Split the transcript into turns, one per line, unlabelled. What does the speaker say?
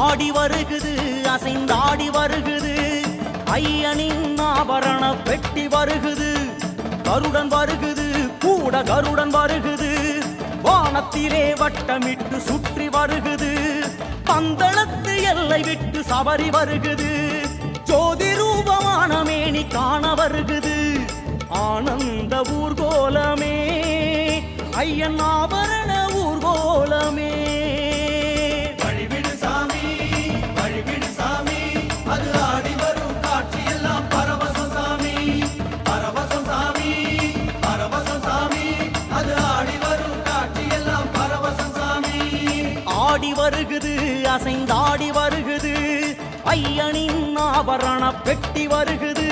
ஆடி வருகுது அசைந்தாடி வருகுது ஐயனின் ஆபரண பெட்டி வருகுது கருடன் வருகுது கூட கருடன் வருகுது வானத்திலே வட்டமிட்டு சுற்றி வருகுது பந்தளத்து எல்லை விட்டு சபரி வருகுது ஜோதி ரூபமான மேனி காண வருகுது ஆனந்த ஊர்கோலமே ஐயன் ஆபரண ஊர்கோலமே ஆடி வருகுது அசைந்தாடி வருகுது ஐயனின் ஆபரண பெட்டி வருகுது